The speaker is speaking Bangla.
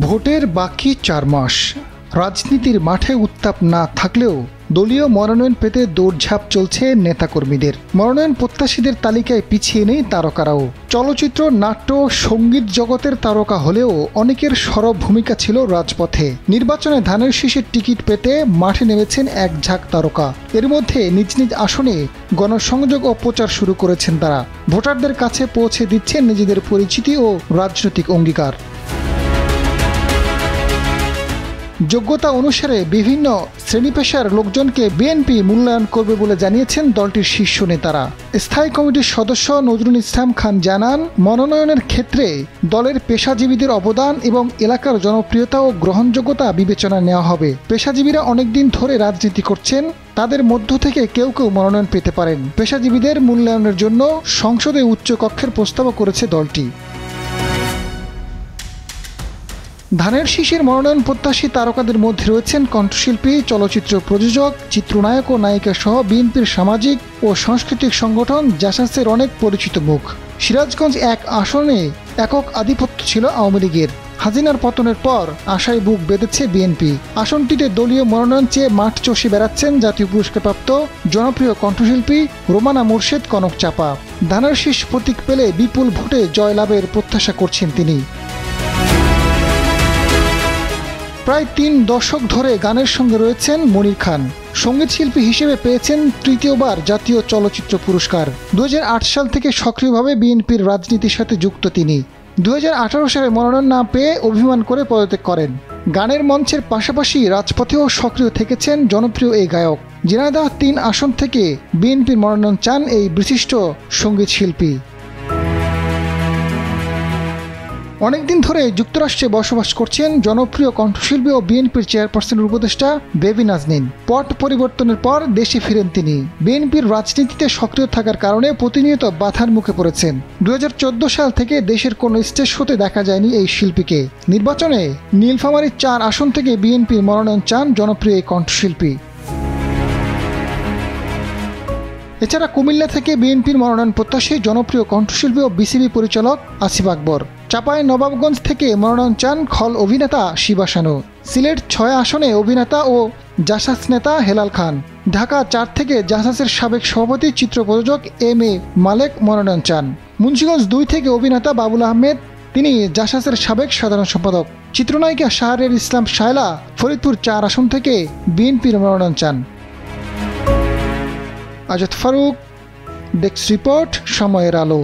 ভোটের বাকি 4 মাস। রাজনীতির মাঠে উত্তাপ না থাকলেও দলীয় মনোনয়ন পেতে দৌড়ঝাঁপ চলছে নেতাকর্মীদের। মনোনয়ন প্রত্যাশীদের তালিকায় পিছিয়ে নেই তারকারাও। চলচ্চিত্র, নাট্য, সঙ্গীত জগতের তারকা হলেও অনেকের সরব ভূমিকা ছিল রাজপথে। নির্বাচনে ধানের শীষের টিকিট পেতে মাঠে নেমেছেন এক ঝাঁক তারকা। এর মধ্যে নিজ নিজ আসনে গণসংযোগ ও প্রচার শুরু করেছেন তারা। ভোটারদের কাছে পৌঁছে দিচ্ছেন নিজেদের পরিচিতি ও রাজনৈতিক অঙ্গীকার। যোগ্যতা অনুসারে বিভিন্ন শ্রেণী-পেশার লোকজনকে বিএনপি মূল্যায়ন করবে বলে জানিয়েছেন দলটির শীর্ষ নেতারা। স্থায়ী কমিটির সদস্য নজরুল ইসলাম খান জানান, মনোনয়নের ক্ষেত্রে দলের পেশাজীবীদের অবদান এবং এলাকার জনপ্রিয়তা ও গ্রহণযোগ্যতা বিবেচনায় নেওয়া হবে। পেশাজীবীরা অনেকদিন ধরে রাজনীতি করছেন, তাদের মধ্য থেকে কেউ কেউ মনোনয়ন পেতে পারেন। পেশাজীবীদের মূল্যায়নের জন্য সংসদে উচ্চ কক্ষের প্রস্তাবও করেছে দলটি। ধানের শীষের মনোনয়ন প্রত্যাশী তারকাদের মধ্যে রয়েছেন কণ্ঠশিল্পী, চলচ্চিত্র প্রযোজক, চিত্রনায়ক ও নায়িকা সহ বিএনপির সামাজিক ও সাংস্কৃতিক সংগঠন জাসাসের অনেক পরিচিত মুখ। সিরাজগঞ্জ 1 আসনে একক আধিপত্য ছিল আওয়ামী লীগের। হাসিনার পতনের পর আশায় বুক বেঁধেছে বিএনপি। আসনটিতে দলীয় মনোনয়ন চেয়ে মাঠ চষে বেড়াচ্ছেন জাতীয় পুরস্কারপ্রাপ্ত জনপ্রিয় কণ্ঠশিল্পী রোমানা মোর্শেদ কনক চাপা। ধানের শীষ প্রতীক পেলে বিপুল ভোটে জয়লাভের প্রত্যাশা করছেন তিনি। প্রায় 3 দশক ধরে গানের সঙ্গে রয়েছেন মনির খান। সঙ্গীত শিল্পী হিসেবে পেয়েছেন তৃতীয়বার জাতীয় চলচ্চিত্র পুরস্কার। 2008 সাল থেকে সক্রিয়ভাবে বিএনপির রাজনীতির সাথে যুক্ত তিনি। 2018 সালে মনোনয়ন না পেয়ে অভিমান করে পদত্যাগ করেন। গানের মঞ্চের পাশাপাশি রাজপথেও সক্রিয় থেকেছেন জনপ্রিয় এই গায়ক। ঝিনাইদহ 3 আসন থেকে বিএনপির মনোনয়ন চান এই বিশিষ্ট সঙ্গীত শিল্পী। অনেকদিন ধরে যুক্তরাষ্ট্রে বসবাস করছেন জনপ্রিয় কণ্ঠশিল্পী ও বিএনপির চেয়ারপারসনের উপদেষ্টা বেবি নাজনীন। পট পরিবর্তনের পর দেশে ফিরেন তিনি। বিএনপির রাজনীতিতে সক্রিয় থাকার কারণে প্রতিনিয়ত বাধার মুখে পড়েছেন। 2014 সাল থেকে দেশের কোনো স্টেজ শোতে দেখা যায়নি এই শিল্পীকে। নির্বাচনে নীলফামারী 4 আসন থেকে বিএনপির মনোনয়ন চান জনপ্রিয় এই কণ্ঠশিল্পী। এছাড়া কুমিল্লা থেকে বিএনপির মনোনয়ন প্রত্যাশী জনপ্রিয় কণ্ঠশিল্পী ও বিসিবি পরিচালক আসিফ আকবর। চাপাই নবাবগঞ্জ থেকে মনোনয়ন চান খল অভিনেতা শিবা শানু। সিলেট 6 আসনে অভিনেতা ও জাসাস নেতা হেলাল খান। ঢাকা 4 থেকে জাসাসের সাবেক সভাপতি, চিত্র প্রযোজক এম.এ. মালেক মনোনয়ন চান। মুন্সিগঞ্জ 2 থেকে অভিনেতা বাবুল আহমেদ, তিনি জাসাসের সাবেক সাধারণ সম্পাদক। চিত্রনায়িকা শাহরিয়ার ইসলাম শায়লা ফরিদপুর 4 আসন থেকে বিএনপির মনোনয়ন চান। আজাদ ফারুক, ডেস্ক রিপোর্ট, সময়ের আলো।